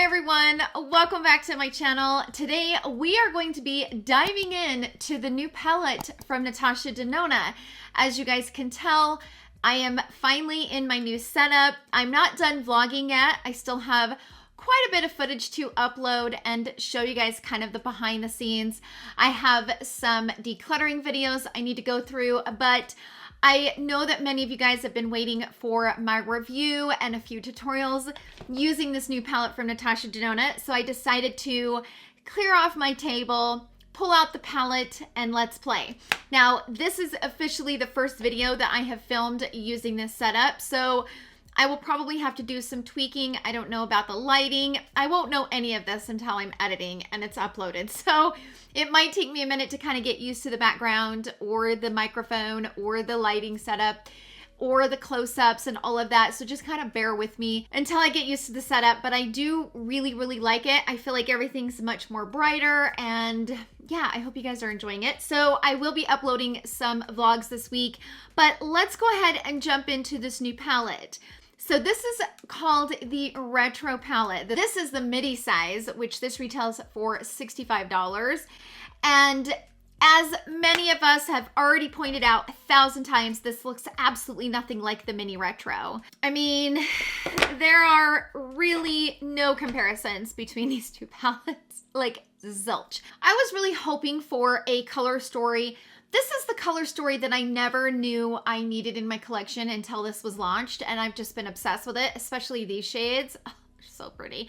Hi everyone, welcome back to my channel. Today we are going to be diving in to the new palette from Natasha Denona. As you guys can tell, I am finally in my new setup. I'm not done vlogging yet. I still have quite a bit of footage to upload and show you guys kind of the behind the scenes. I have some decluttering videos I need to go through, but I know that many of you guys have been waiting for my review and a few tutorials using this new palette from Natasha Denona, so I decided to clear off my table, pull out the palette, and let's play. Now, this is officially the first video that I have filmed using this setup, so I will probably have to do some tweaking. I don't know about the lighting. I won't know any of this until I'm editing and it's uploaded. So it might take me a minute to kind of get used to the background or the microphone or the lighting setup or the close-ups and all of that. So just kind of bear with me until I get used to the setup. But I do really, really like it. I feel like everything's much more brighter, and yeah, I hope you guys are enjoying it. So I will be uploading some vlogs this week, but let's go ahead and jump into this new palette. So this is called the Retro Palette. This is the midi size, which this retails for $65. And as many of us have already pointed out 1,000 times, this looks absolutely nothing like the mini retro. I mean, there are really no comparisons between these two palettes, like zilch. I was really hoping for a color story. This is the color story that I never knew I needed in my collection until this was launched, and I've just been obsessed with it, especially these shades. Oh, they're so pretty.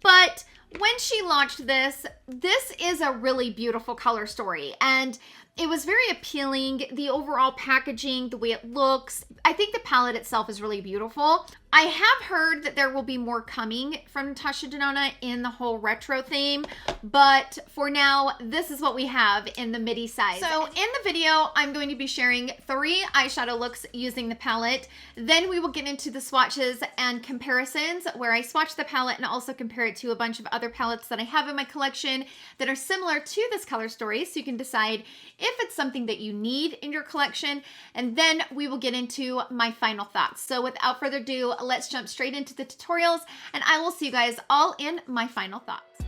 But when she launched this, this is a really beautiful color story, and it was very appealing. The overall packaging, the way it looks, I think the palette itself is really beautiful. I have heard that there will be more coming from Natasha Denona in the whole retro theme, but for now, this is what we have in the midi size. So in the video, I'm going to be sharing 3 eyeshadow looks using the palette. Then we will get into the swatches and comparisons, where I swatch the palette and also compare it to a bunch of other palettes that I have in my collection that are similar to this color story, so you can decide if it's something that you need in your collection. And then we will get into my final thoughts. So without further ado, let's jump straight into the tutorials, and I will see you guys all in my final thoughts.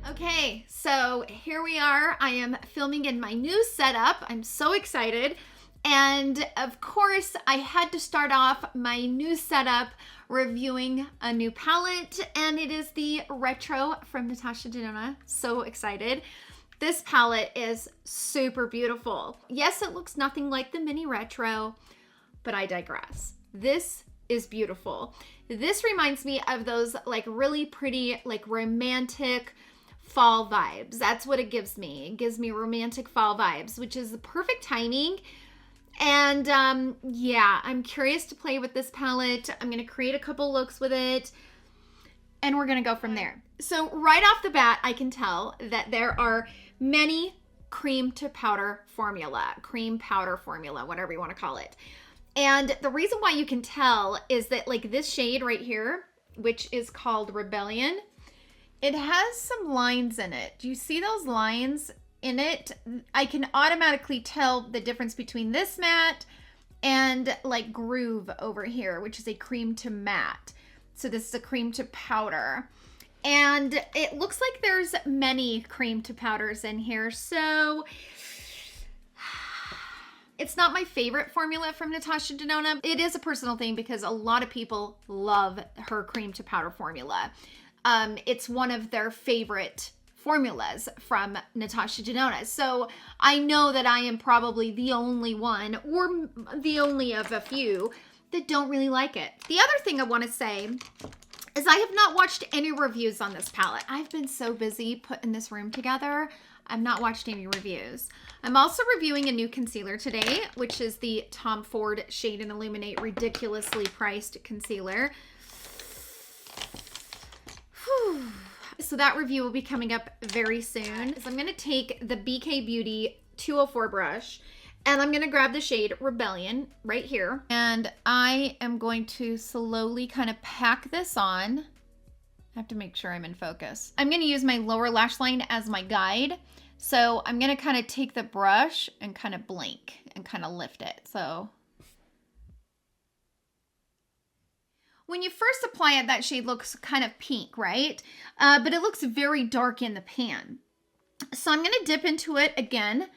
Okay, so here we are. I am filming in my new setup. I'm so excited. And of course, I had to start off my new setup reviewing a new palette, and it is the Retro from Natasha Denona. So excited. This palette is super beautiful. Yes, it looks nothing like the mini retro, but I digress. This is beautiful. This reminds me of those like really pretty, like romantic fall vibes. That's what it gives me. It gives me romantic fall vibes, which is the perfect timing. And yeah, I'm curious to play with this palette. I'm gonna create a couple looks with it, and we're gonna go from there. So right off the bat, I can tell that there are many cream powder formula, whatever you want to call it. And the reason why you can tell is that like this shade right here, which is called Rebellion, it has some lines in it. Do you see those lines in it? I can automatically tell the difference between this matte and like Groove over here, which is a cream to matte. So this is a cream to powder. And it looks like there's many cream to powders in here. So it's not my favorite formula from Natasha Denona. It is a personal thing because a lot of people love her cream to powder formula. It's one of their favorite formulas from Natasha Denona. So I know that I am probably the only one, or the only of a few, that don't really like it. The other thing I want to say is I have not watched any reviews on this palette. I've been so busy putting this room together, I've not watched any reviews. I'm also reviewing a new concealer today, which is the Tom Ford Shade and Illuminate Ridiculously Priced Concealer. Whew. So that review will be coming up very soon. So I'm going to take the BK Beauty 204 brush, and I'm going to grab the shade Rebellion right here. And I am going to slowly kind of pack this on. I have to make sure I'm in focus. I'm going to use my lower lash line as my guide. So I'm going to kind of take the brush and kind of blink and kind of lift it. So when you first apply it, that shade looks kind of pink, right? But it looks very dark in the pan. So I'm gonna dip into it again,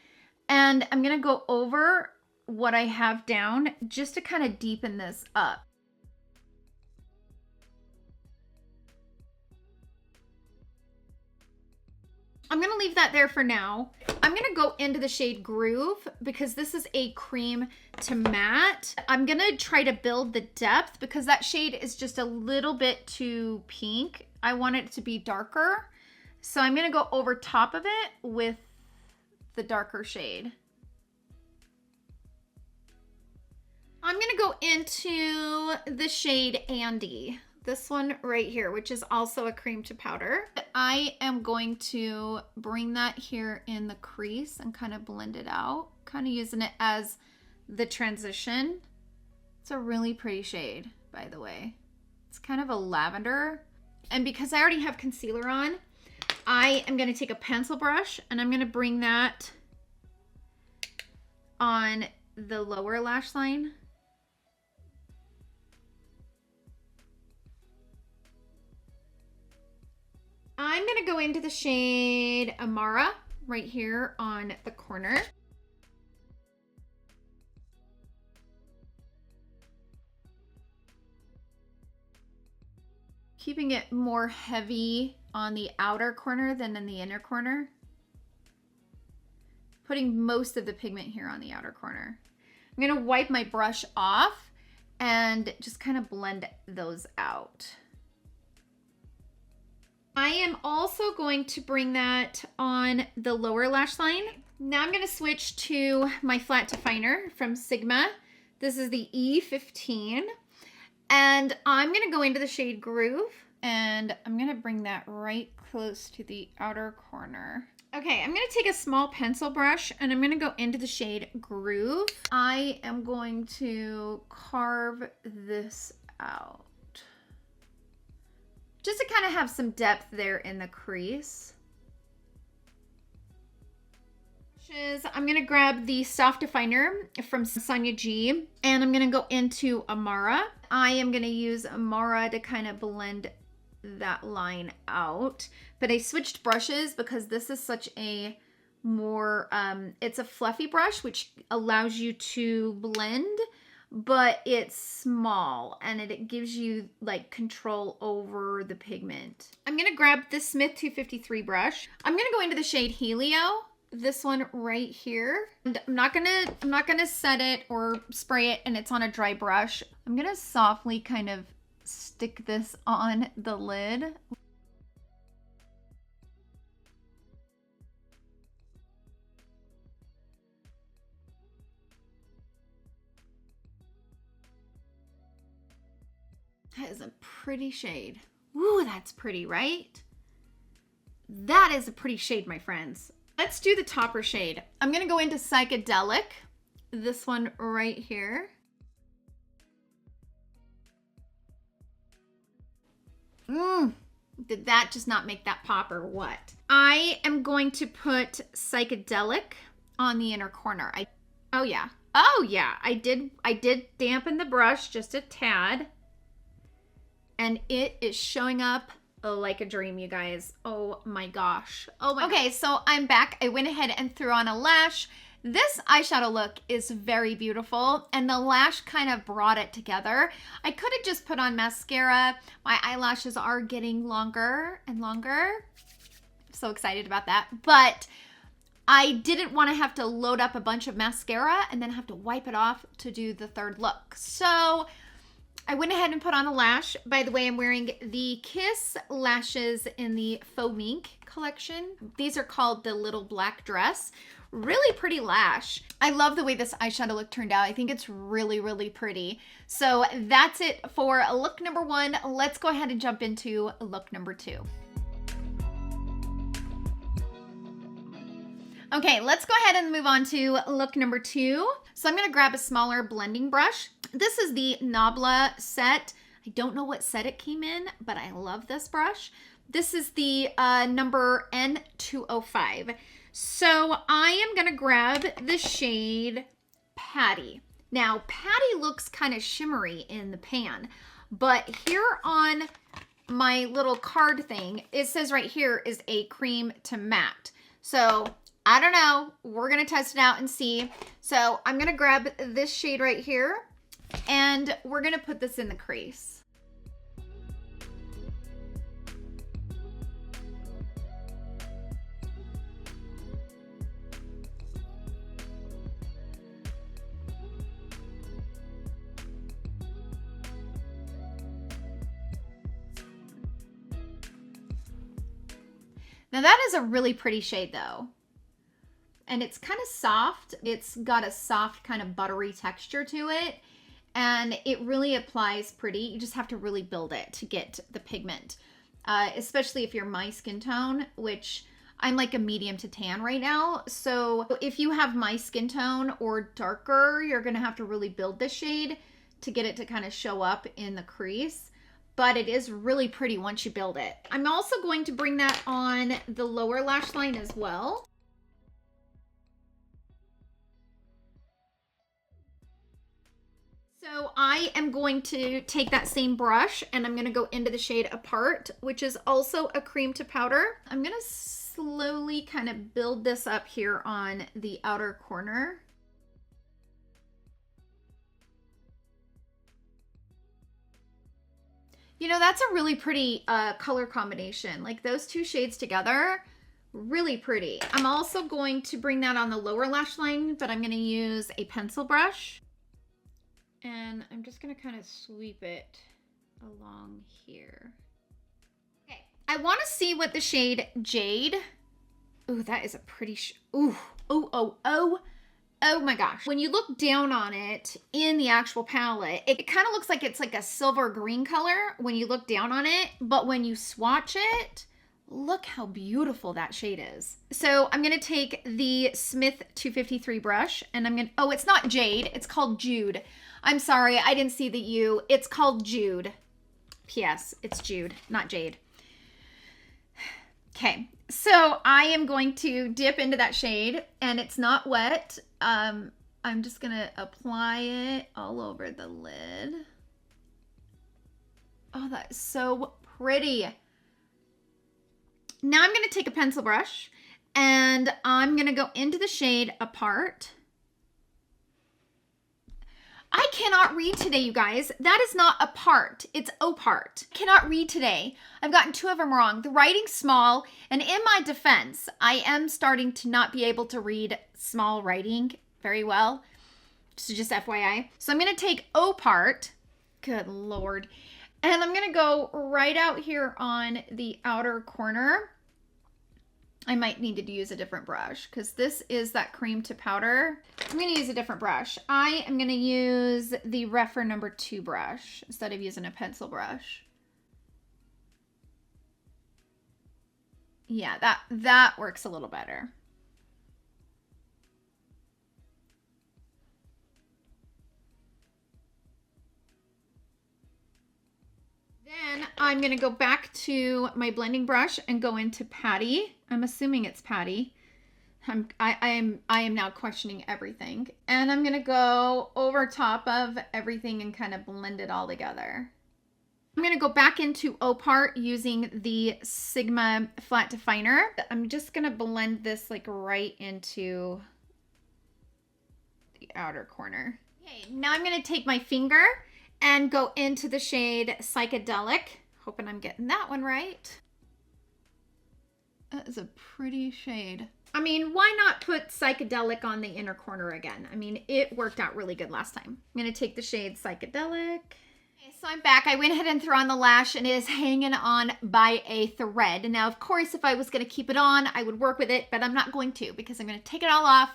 and I'm gonna go over what I have down just to kind of deepen this up. I'm gonna leave that there for now. I'm gonna go into the shade Groove because this is a cream to matte. I'm gonna try to build the depth because that shade is just a little bit too pink. I want it to be darker. So I'm gonna go over top of it with the darker shade. I'm gonna go into the shade Andy. This one right here, which is also a cream to powder. I am going to bring that here in the crease and kind of blend it out, kind of using it as the transition. It's a really pretty shade, by the way. It's kind of a lavender. And because I already have concealer on, I am gonna take a pencil brush and I'm gonna bring that on the lower lash line. I'm gonna go into the shade Amara right here on the corner. Keeping it more heavy on the outer corner than in the inner corner. Putting most of the pigment here on the outer corner. I'm gonna wipe my brush off and just kind of blend those out. I am also going to bring that on the lower lash line. Now I'm going to switch to my flat definer from Sigma. This is the E15. And I'm going to go into the shade Groove. And I'm going to bring that right close to the outer corner. Okay, I'm going to take a small pencil brush and I'm going to go into the shade Groove. I am going to carve this out, just to kind of have some depth there in the crease. I'm gonna grab the soft definer from Sonia G and I'm gonna go into Amara. I am gonna use Amara to kind of blend that line out, but I switched brushes because this is such a more, it's a fluffy brush, which allows you to blend, but it's small and it gives you like control over the pigment. I'm gonna grab this Smith 253 brush. I'm gonna go into the shade Helio, this one right here. And I'm not gonna set it or spray it and it's on a dry brush. I'm gonna softly kind of stick this on the lid. That is a pretty shade. Ooh, that's pretty, right? That is a pretty shade, my friends. Let's do the topper shade. I'm gonna go into Psychedelic, this one right here. Did that just not make that pop or what? I am going to put Psychedelic on the inner corner. Oh yeah, I did dampen the brush just a tad. And it is showing up like a dream, you guys. Oh my gosh. Okay, so I'm back. I went ahead and threw on a lash. This eyeshadow look is very beautiful, and the lash kind of brought it together. I could have just put on mascara. My eyelashes are getting longer and longer. I'm so excited about that. But I didn't want to have to load up a bunch of mascara and then have to wipe it off to do the third look. So I went ahead and put on a lash. By the way, I'm wearing the Kiss lashes in the Faux Mink collection. These are called the Little Black Dress. Really pretty lash. I love the way this eyeshadow look turned out. I think it's really, really pretty. So that's it for look number one. Let's go ahead and jump into look number two. Okay, let's go ahead and move on to look number two. So I'm gonna grab a smaller blending brush. This is the Nabla set. I don't know what set it came in, but I love this brush. This is the number N205. So I am gonna grab the shade Patty. Now, Patty looks kind of shimmery in the pan. But here on my little card thing, it says right here is a cream to matte. So I don't know. We're going to test it out and see. So I'm going to grab this shade right here and we're going to put this in the crease. Now that is a really pretty shade though. And it's kind of soft. It's got a soft kind of buttery texture to it. And it really applies pretty. You just have to really build it to get the pigment. Especially if you're my skin tone, which I'm like a medium to tan right now. So if you have my skin tone or darker, you're gonna have to really build this shade to get it to kind of show up in the crease. But it is really pretty once you build it. I'm also going to bring that on the lower lash line as well. So I am going to take that same brush and I'm gonna go into the shade Apart, which is also a cream to powder. I'm gonna slowly kind of build this up here on the outer corner. You know, that's a really pretty color combination. Like those two shades together, really pretty. I'm also going to bring that on the lower lash line, but I'm gonna use a pencil brush. And I'm just gonna kind of sweep it along here. Okay, I wanna see what the shade Jade. Ooh, that is a pretty, ooh, oh my gosh. When you look down on it in the actual palette, it kind of looks like it's like a silver green color when you look down on it, but when you swatch it, look how beautiful that shade is. So I'm gonna take the Smith 253 brush and I'm gonna, oh, it's not Jade, it's called Jude. I'm sorry, I didn't see the U. It's called Jude. P.S. It's Jude, not Jade. Okay, so I am going to dip into that shade and it's not wet. I'm just gonna apply it all over the lid. Oh, that is so pretty. Now I'm gonna take a pencil brush and I'm gonna go into the shade Apart. I cannot read today, you guys. That is not Apart, it's Opart. Cannot read today. I've gotten two of them wrong. The writing's small, and in my defense, I am starting to not be able to read small writing very well. So just FYI. So I'm gonna take Opart, good Lord, and I'm gonna go right out here on the outer corner. I might need to use a different brush because this is that cream to powder. I'm going to use a different brush. I am going to use the Rephr number 2 brush instead of using a pencil brush. Yeah, that works a little better. Then I'm going to go back to my blending brush and go into Patty. I'm assuming it's Patty. I am now questioning everything. And I'm going to go over top of everything and kind of blend it all together. I'm going to go back into Opart using the Sigma Flat Definer. I'm just going to blend this like right into the outer corner. Okay, now I'm going to take my finger and go into the shade Psychedelic. Hoping I'm getting that one right. That is a pretty shade. I mean, why not put Psychedelic on the inner corner again? I mean, it worked out really good last time. I'm gonna take the shade Psychedelic. Okay, so I'm back. I went ahead and threw on the lash and it is hanging on by a thread. Now, of course, if I was gonna keep it on, I would work with it, but I'm not going to because I'm gonna take it all off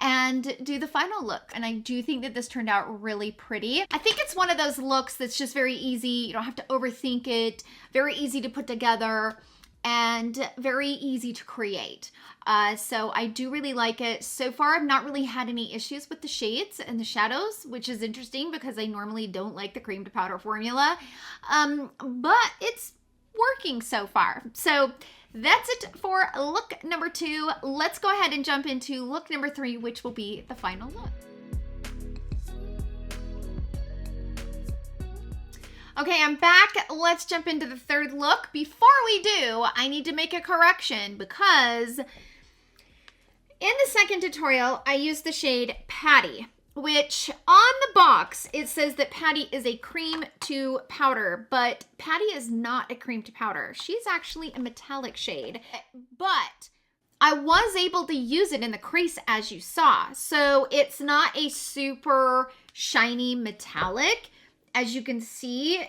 and do the final look. And I do think that this turned out really pretty. I think it's one of those looks that's just very easy. You don't have to overthink it. Very easy to put together and very easy to create. So I do really like it. So far, I've not really had any issues with the shades and the shadows, which is interesting because I normally don't like the cream to powder formula. But it's working so far. So that's it for look number 2. Let's go ahead and jump into look number 3, which will be the final look. Okay, I'm back. Let's jump into the third look. Before we do, I need to make a correction because in the second tutorial, I used the shade Patty, which on the box, it says that Patty is a cream to powder, but Patty is not a cream to powder. She's actually a metallic shade, but I was able to use it in the crease as you saw. So it's not a super shiny metallic. As you can see,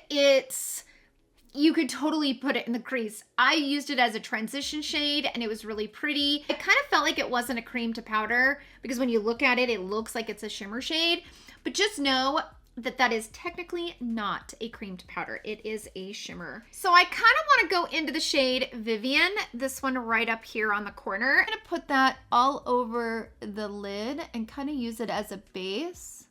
you could totally put it in the crease. I used it as a transition shade and it was really pretty. It kind of felt like it wasn't a cream to powder because when you look at it, it looks like it's a shimmer shade. But just know that that is technically not a cream to powder. It is a shimmer. So I kind of want to go into the shade Vivian, this one right up here on the corner. I'm going to put that all over the lid and kind of use it as a base.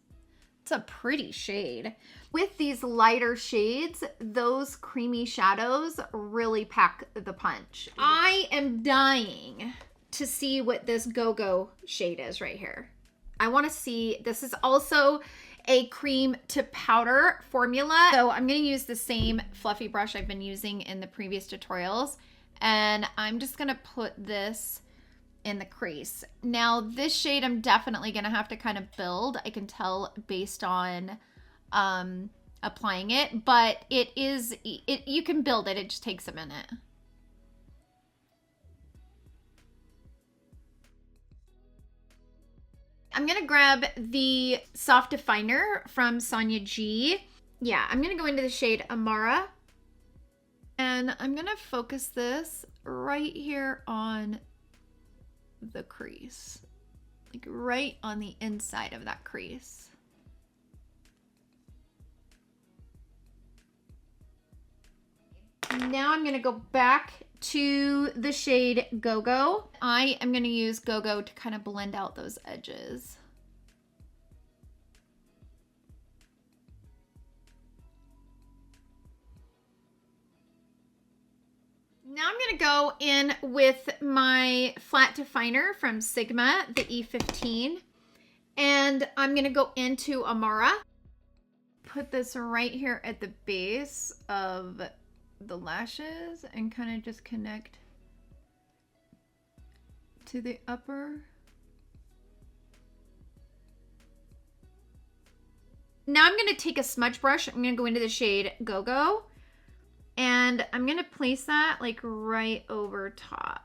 It's a pretty shade. With these lighter shades, those creamy shadows really pack the punch. I am dying to see what this Go-Go shade is right here. I want to see, this is also a cream to powder formula. So I'm going to use the same fluffy brush I've been using in the previous tutorials. And I'm just going to put this in the crease. Now this shade I'm definitely going to have to kind of build. I can tell based on applying it, but you can build it. It just takes a minute. I'm going to grab the soft definer from Sonia G. Yeah, I'm going to go into the shade Amara. And I'm going to focus this right here on the crease. Like right on the inside of that crease. Now I'm going to go back to the shade Go-Go. I am going to use Go-Go to kind of blend out those edges. Now I'm going to go in with my flat definer from Sigma, the E15. And I'm going to go into Amara. Put this right here at the base of the lashes and kind of just connect to the upper. Now I'm going to take a smudge brush. I'm going to go into the shade Go-Go and I'm going to place that like right over top.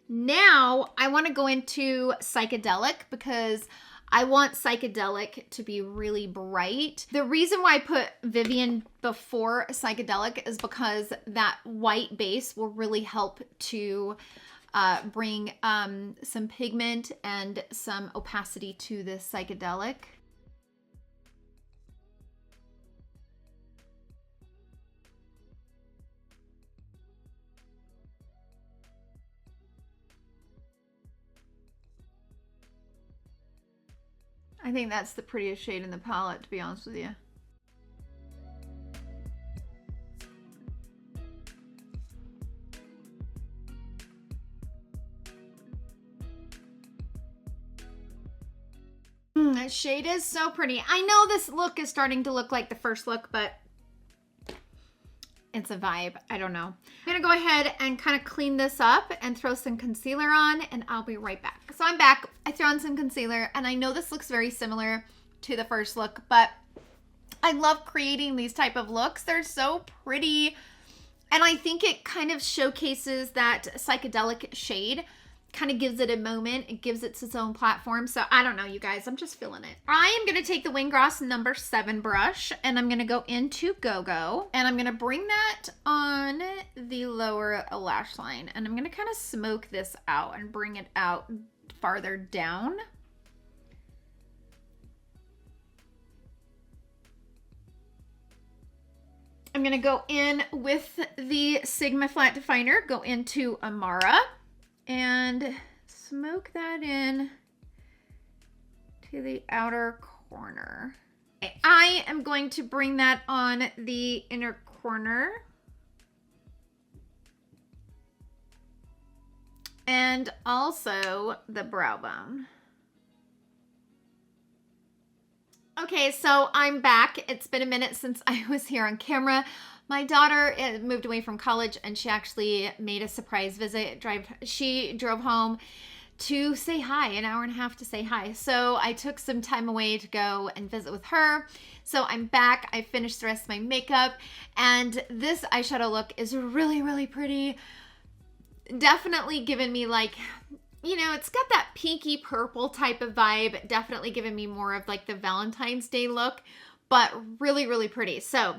Now I want to go into Psychedelic because I want Psychedelic to be really bright. The reason why I put Vivian before Psychedelic is because that white base will really help to bring some pigment and some opacity to this Psychedelic. I think that's the prettiest shade in the palette, to be honest with you. That shade is so pretty. I know this look is starting to look like the first look, but it's a vibe. I don't know. I'm gonna go ahead and kind of clean this up and throw some concealer on, and I'll be right back. So I'm back. I threw on some concealer, and I know this looks very similar to the first look, but I love creating these type of looks. They're so pretty, and I think it kind of showcases that psychedelic shade. Kind of gives it a moment. It gives it its own platform. So I don't know, you guys. I'm just feeling it. I am going to take the Wingloss number 7 brush and I'm going to go into Go-Go and I'm going to bring that on the lower lash line and I'm going to kind of smoke this out and bring it out farther down. I'm going to go in with the Sigma flat definer, go into Amara, and smoke that in to the outer corner. Okay, I am going to bring that on the inner corner. And also the brow bone. Okay, so I'm back. It's been a minute since I was here on camera. My daughter moved away from college and she actually made a surprise visit. She drove home to say hi, an hour and a half to say hi. So I took some time away to go and visit with her. So I'm back. I finished the rest of my makeup and this eyeshadow look is really, really pretty. Definitely giving me like, you know, it's got that pinky purple type of vibe. Definitely giving me more of like the Valentine's Day look, but really, really pretty. So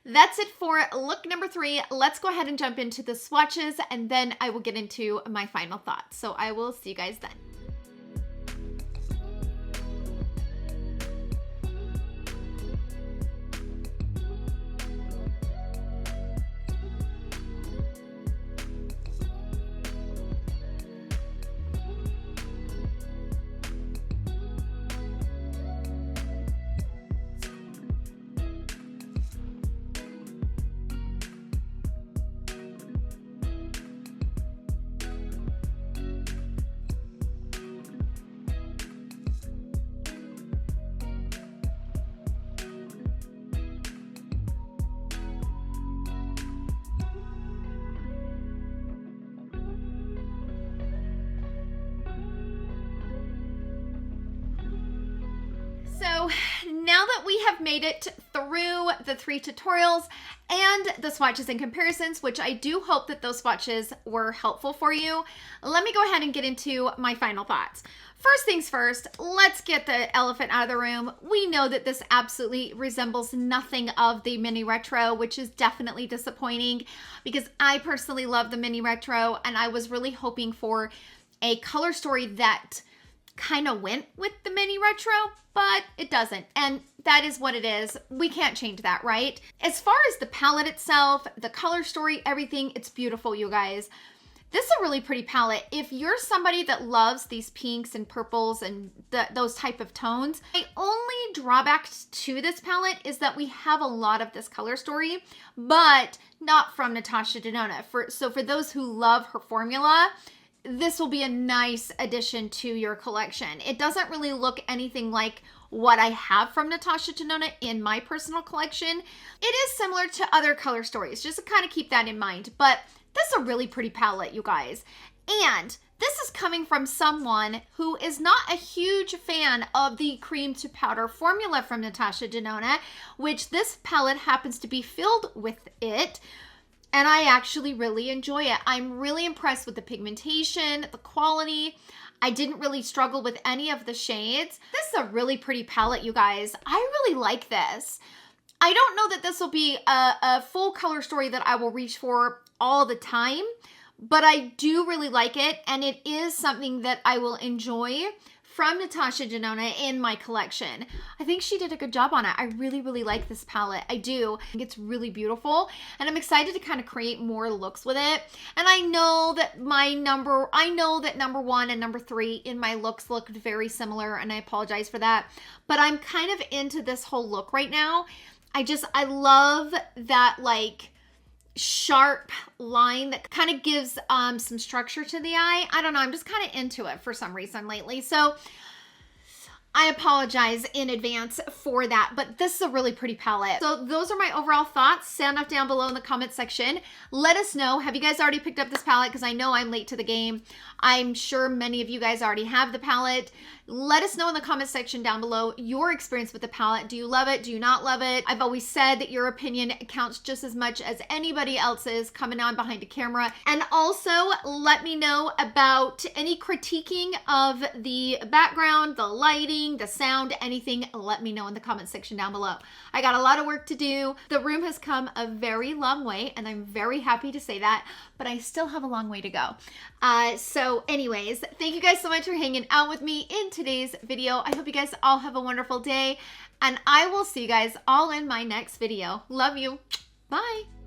that's it for look number 3. Let's go ahead and jump into the swatches and then I will get into my final thoughts. So I will see you guys then. So now that we have made it through the 3 tutorials and the swatches and comparisons, which I do hope that those swatches were helpful for you, let me go ahead and get into my final thoughts. First things first, let's get the elephant out of the room. We know that this absolutely resembles nothing of the mini retro, which is definitely disappointing because I personally love the mini retro and I was really hoping for a color story that kind of went with the mini retro, but it doesn't. And that is what it is. We can't change that, right? As far as the palette itself, the color story, everything, it's beautiful, you guys. This is a really pretty palette. If you're somebody that loves these pinks and purples and those type of tones, my only drawback to this palette is that we have a lot of this color story, but not from Natasha Denona. So for those who love her formula, this will be a nice addition to your collection. It doesn't really look anything like what I have from Natasha Denona in my personal collection. It is similar to other color stories, just to kind of keep that in mind. But this is a really pretty palette, you guys. And this is coming from someone who is not a huge fan of the cream to powder formula from Natasha Denona, which this palette happens to be filled with it. And I actually really enjoy it. I'm really impressed with the pigmentation, the quality. I didn't really struggle with any of the shades. This is a really pretty palette, you guys. I really like this. I don't know that this will be a full color story that I will reach for all the time, but I do really like it. And it is something that I will enjoy from Natasha Denona in my collection. I think she did a good job on it. I really, really like this palette. I do. I think it's really beautiful and I'm excited to kind of create more looks with it. And I know that number 1 and number 3 in my looks looked very similar and I apologize for that. But I'm kind of into this whole look right now. I love that like sharp line that kind of gives some structure to the eye. I don't know, I'm just kind of into it for some reason lately. So I apologize in advance for that, but this is a really pretty palette. So those are my overall thoughts. Sound off down below in the comment section. Let us know, have you guys already picked up this palette? Because I know I'm late to the game. I'm sure many of you guys already have the palette. Let us know in the comment section down below your experience with the palette. Do you love it? Do you not love it? I've always said that your opinion counts just as much as anybody else's coming on behind a camera. And also let me know about any critiquing of the background, the lighting, the sound, anything. Let me know in the comment section down below. I got a lot of work to do. The room has come a very long way and I'm very happy to say that, but I still have a long way to go. So anyways, thank you guys so much for hanging out with me in today's video. I hope you guys all have a wonderful day and I will see you guys all in my next video. Love you. Bye.